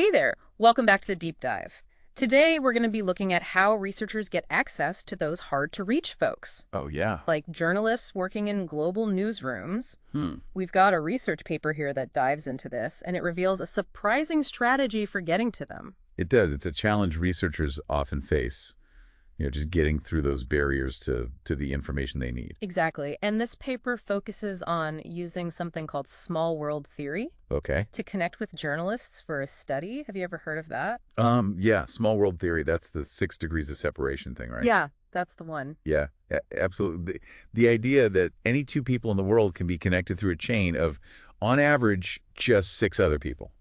Hey there, welcome back to the deep dive. Today, we're going to be looking at how researchers get access to those hard-to-reach folks, Oh, yeah. like journalists working in global newsrooms. Hmm. We've got a research paper here that dives into this, and it reveals a surprising strategy for getting to them. It does. It's a challenge researchers often face, just getting through those barriers to the information they need. Exactly, and this paper focuses on using something called small world theory Okay. to connect with journalists for a study. Have you ever heard of that? Yeah, small world theory, that's the 6 degrees of separation thing, right? Yeah, that's the one. Yeah, absolutely. The idea that any two people in the world can be connected through a chain of, on average, just 6 other people.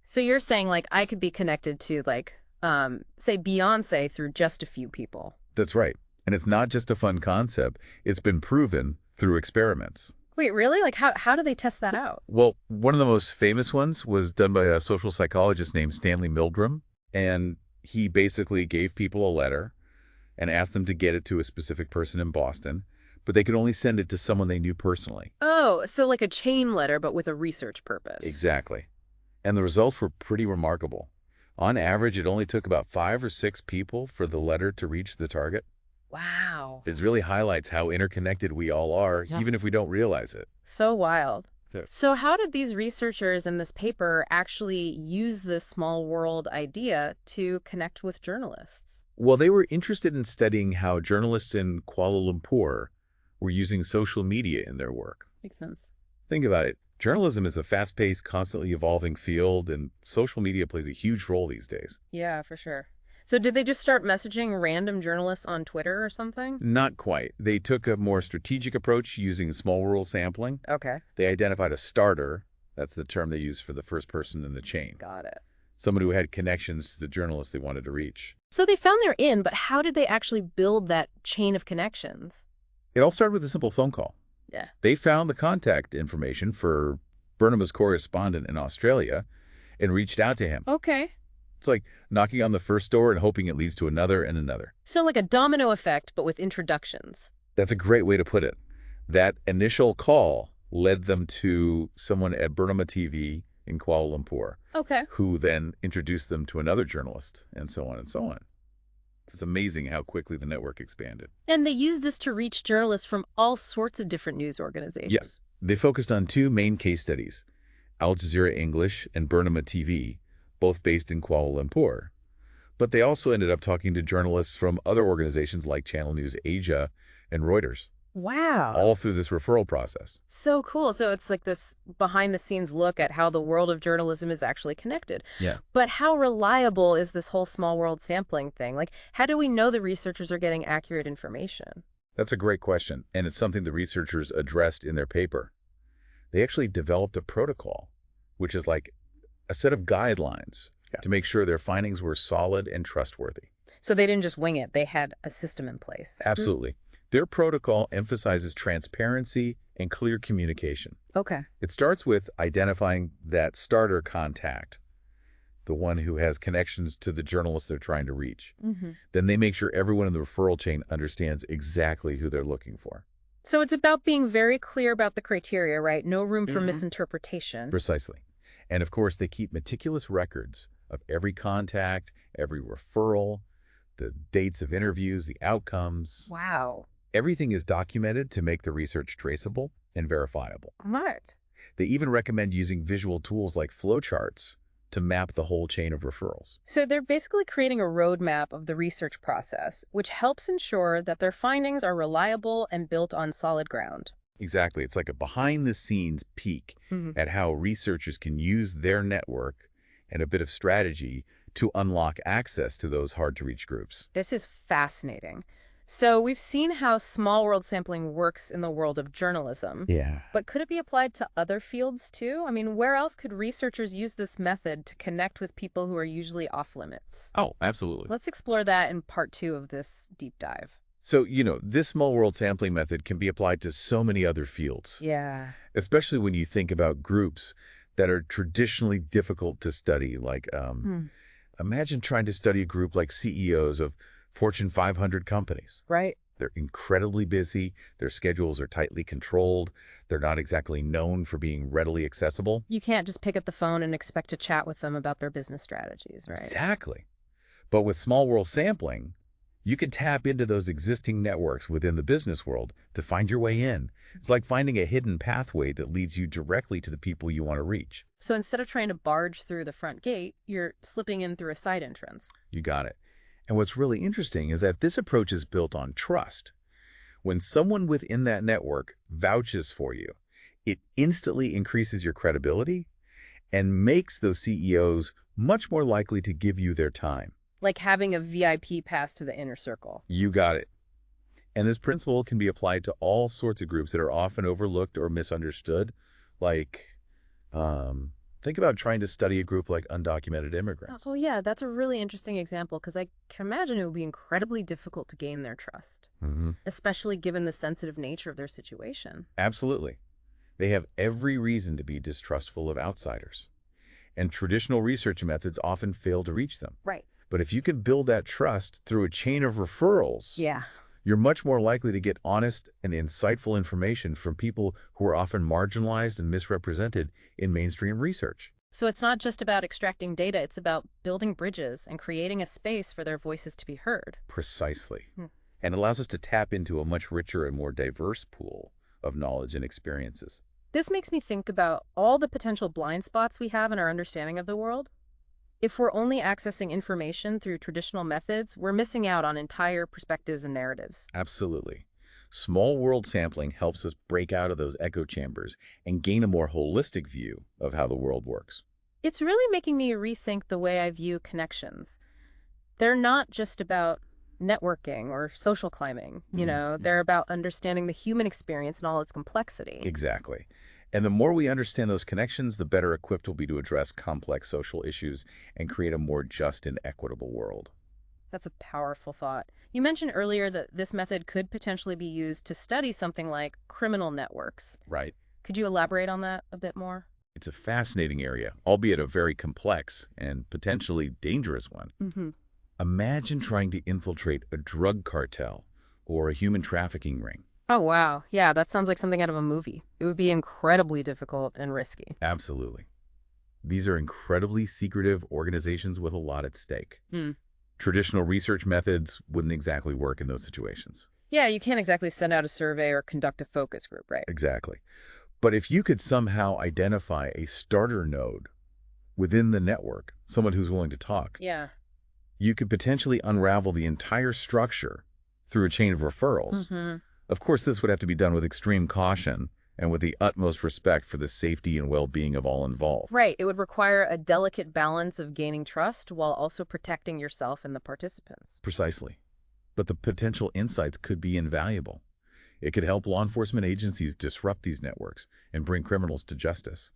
So you're saying, like, I could be connected to, like, say Beyonce through just a few people. That's right. And it's not just a fun concept. It's been proven through experiments. Wait, really? Like, how do they test that out? Well, one of the most famous ones was done by a social psychologist named Stanley Milgram, and he basically gave people a letter and asked them to get it to a specific person in Boston, but they could only send it to someone they knew personally. Oh, so like a chain letter, but with a research purpose. Exactly. And the results were pretty remarkable. On average, it only took about 5 or 6 people for the letter to reach the target. Wow. It really highlights how interconnected we all are, Yeah. even if we don't realize it. So wild. Yes. So how did these researchers in this paper actually use this small world idea to connect with journalists? Well, they were interested in studying how journalists in Kuala Lumpur were using social media in their work. Makes sense. Think about it. Journalism is a fast-paced, constantly evolving field, and social media plays a huge role these days. Yeah, for sure. So did they just start messaging random journalists on Twitter or something? Not quite. They took a more strategic approach using small world sampling. Okay. They identified a starter. That's the term they use for the first person in the chain. Got it. Someone who had connections to the journalist they wanted to reach. So they found their in, but how did they actually build that chain of connections? It all started with a simple phone call. Yeah. They found the contact information for Burnham's correspondent in Australia and reached out to him. Okay. It's like knocking on the first door and hoping it leads to another and another. So like a domino effect, but with introductions. That's a great way to put it. That initial call led them to someone at Burnham TV in Kuala Lumpur, Okay. who then introduced them to another journalist, and so on and so on. It's amazing how quickly the network expanded. And they used this to reach journalists from all sorts of different news organizations. Yes. They focused on 2 main case studies, Al Jazeera English and Burnham TV, both based in Kuala Lumpur. But they also ended up talking to journalists from other organizations like Channel News Asia and Reuters, Wow. all through this referral process. So cool. So it's like this behind-the-scenes look at how the world of journalism is actually connected. Yeah. But how reliable is this whole small world sampling thing? Like, how do we know the researchers are getting accurate information? That's a great question, and it's something the researchers addressed in their paper. They actually developed a protocol, which is like a set of guidelines to make sure their findings were solid and trustworthy. So they didn't just wing it. They had a system in place. Absolutely. Their protocol emphasizes transparency and clear communication. Okay. It starts with identifying that starter contact, the one who has connections to the journalist they're trying to reach. Mm-hmm. Then they make sure everyone in the referral chain understands exactly who they're looking for. So it's about being very clear about the criteria, right? No room for Mhm. misinterpretation. Precisely. And of course, they keep meticulous records of every contact, every referral, the dates of interviews, the outcomes. Wow. Everything is documented to make the research traceable and verifiable. Smart. They even recommend using visual tools like flowcharts to map the whole chain of referrals. So they're basically creating a roadmap of the research process, which helps ensure that their findings are reliable and built on solid ground. Exactly. It's like a behind-the-scenes peek Mhm. at how researchers can use their network and a bit of strategy to unlock access to those hard-to-reach groups. This is fascinating. So we've seen how small world sampling works in the world of journalism. Yeah. But could it be applied to other fields too? I mean, where else could researchers use this method to connect with people who are usually off limits? Oh, absolutely. Let's explore that in part 2 of this deep dive. So, this small world sampling method can be applied to so many other fields, Yeah. especially when you think about groups that are traditionally difficult to study. Like, imagine trying to study a group like CEOs of Fortune 500 companies. Right. They're incredibly busy, their schedules are tightly controlled, they're not exactly known for being readily accessible. You can't just pick up the phone and expect to chat with them about their business strategies, right? Exactly. But with small world sampling, you can tap into those existing networks within the business world to find your way in. It's like finding a hidden pathway that leads you directly to the people you want to reach. So instead of trying to barge through the front gate, you're slipping in through a side entrance. You got it. And what's really interesting is that this approach is built on trust. When someone within that network vouches for you, it instantly increases your credibility and makes those CEOs much more likely to give you their time. Like having a VIP pass to the inner circle. You got it. And this principle can be applied to all sorts of groups that are often overlooked or misunderstood. Like, think about trying to study a group like undocumented immigrants. Oh, yeah, that's a really interesting example because I can imagine it would be incredibly difficult to gain their trust, especially given the sensitive nature of their situation. Absolutely. They have every reason to be distrustful of outsiders. And traditional research methods often fail to reach them. Right. But if you can build that trust through a chain of referrals, Yeah. you're much more likely to get honest and insightful information from people who are often marginalized and misrepresented in mainstream research. So it's not just about extracting data, it's about building bridges and creating a space for their voices to be heard. Precisely. Hmm. And allows us to tap into a much richer and more diverse pool of knowledge and experiences. This makes me think about all the potential blind spots we have in our understanding of the world. If we're only accessing information through traditional methods, we're missing out on entire perspectives and narratives. Absolutely. Small world sampling helps us break out of those echo chambers and gain a more holistic view of how the world works. It's really making me rethink the way I view connections. They're not just about networking or social climbing, they're about understanding the human experience and all its complexity. Exactly. And the more we understand those connections, the better equipped we'll be to address complex social issues and create a more just and equitable world. That's a powerful thought. You mentioned earlier that this method could potentially be used to study something like criminal networks. Right. Could you elaborate on that a bit more? It's a fascinating area, albeit a very complex and potentially dangerous one. Mm-hmm. Imagine trying to infiltrate a drug cartel or a human trafficking ring. Oh, wow. Yeah, that sounds like something out of a movie. It would be incredibly difficult and risky. Absolutely. These are incredibly secretive organizations with a lot at stake. Hmm. Traditional research methods wouldn't exactly work in those situations. Yeah, you can't exactly send out a survey or conduct a focus group, right? Exactly. But if you could somehow identify a starter node within the network, someone who's willing to talk, Yeah. you could potentially unravel the entire structure through a chain of referrals. Mm-hmm. Of course, this would have to be done with extreme caution and with the utmost respect for the safety and well-being of all involved. Right. It would require a delicate balance of gaining trust while also protecting yourself and the participants. Precisely. But the potential insights could be invaluable. It could help law enforcement agencies disrupt these networks and bring criminals to justice.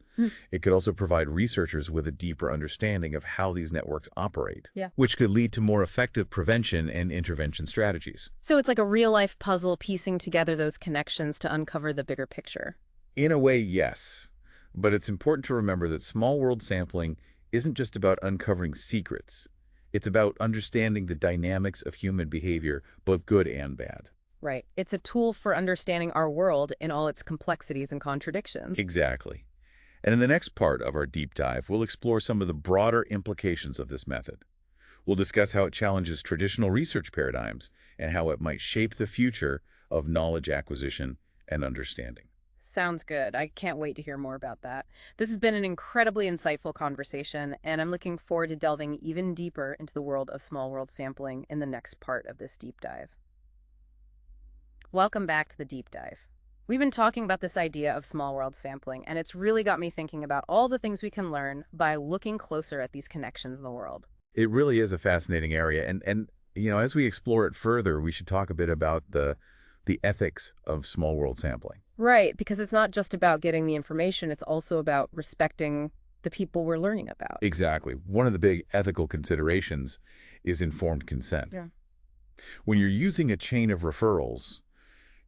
It could also provide researchers with a deeper understanding of how these networks operate, Yeah. which could lead to more effective prevention and intervention strategies. So it's like a real-life puzzle piecing together those connections to uncover the bigger picture. In a way, yes. But it's important to remember that small world sampling isn't just about uncovering secrets. It's about understanding the dynamics of human behavior, both good and bad. Right. It's a tool for understanding our world in all its complexities and contradictions. Exactly. And in the next part of our deep dive, we'll explore some of the broader implications of this method. We'll discuss how it challenges traditional research paradigms and how it might shape the future of knowledge acquisition and understanding. Sounds good. I can't wait to hear more about that. This has been an incredibly insightful conversation, and I'm looking forward to delving even deeper into the world of small world sampling in the next part of this deep dive. Welcome back to the deep dive. We've been talking about this idea of small world sampling, and it's really got me thinking about all the things we can learn by looking closer at these connections in the world. It really is a fascinating area. And as we explore it further, we should talk a bit about the ethics of small world sampling. Right, because it's not just about getting the information, it's also about respecting the people we're learning about. Exactly. One of the big ethical considerations is informed consent. Yeah. When you're using a chain of referrals,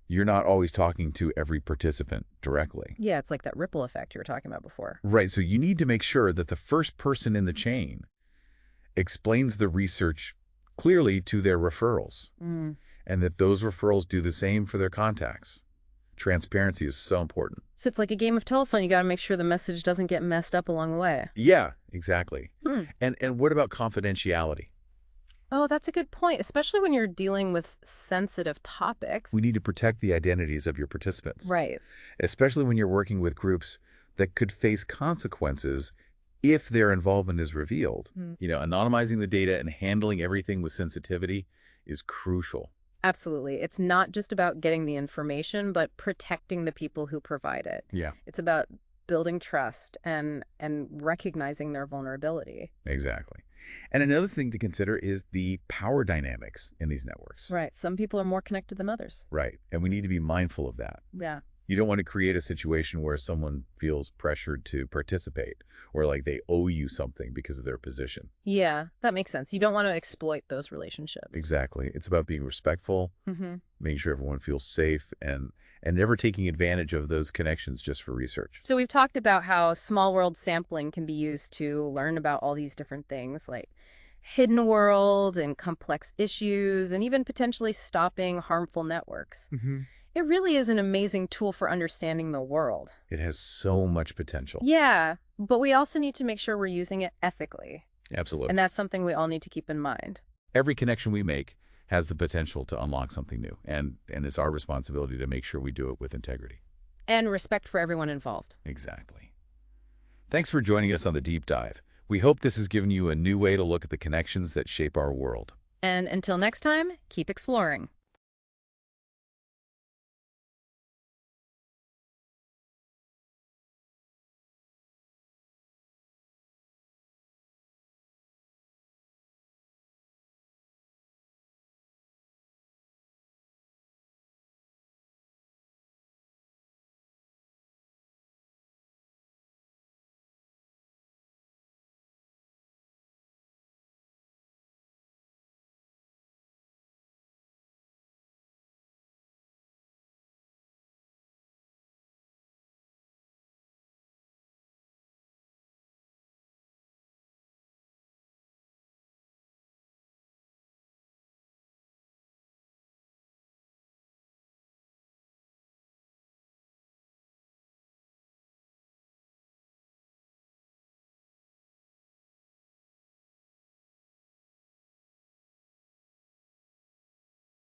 you're not always talking to every participant directly. Yeah, it's like that ripple effect you were talking about before. Right, so you need to make sure that the first person in the chain explains the research clearly to their referrals. Mm. and that those referrals do the same for their contacts. Transparency is so important. So it's like a game of telephone. You got to make sure the message doesn't get messed up along the way. Yeah, exactly. Hmm. And what about confidentiality? Oh, that's a good point, especially when you're dealing with sensitive topics. We need to protect the identities of your participants, Right. especially when you're working with groups that could face consequences if their involvement is revealed. Hmm. Anonymizing the data and handling everything with sensitivity is crucial. Absolutely. It's not just about getting the information, but protecting the people who provide it. Yeah, It's about building trust and recognizing their vulnerability. exactly. And another thing to consider is the power dynamics in these networks. Right. Some people are more connected than others. Right. And we need to be mindful of that. Yeah. You don't want to create a situation where someone feels pressured to participate or like they owe you something because of their position. Yeah, that makes sense. You don't want to exploit those relationships. Exactly. It's about being respectful, Mm-hmm. making sure everyone feels safe, and never taking advantage of those connections just for research. So we've talked about how small world sampling can be used to learn about all these different things like hidden world and complex issues and even potentially stopping harmful networks. Mm-hmm. It really is an amazing tool for understanding the world. It has so much potential. Yeah, but we also need to make sure we're using it ethically. Absolutely. And that's something we all need to keep in mind. Every connection we make has the potential to unlock something new, and it's our responsibility to make sure we do it with integrity. And respect for everyone involved. Exactly. Thanks for joining us on the Deep Dive. We hope this has given you a new way to look at the connections that shape our world. And until next time, keep exploring.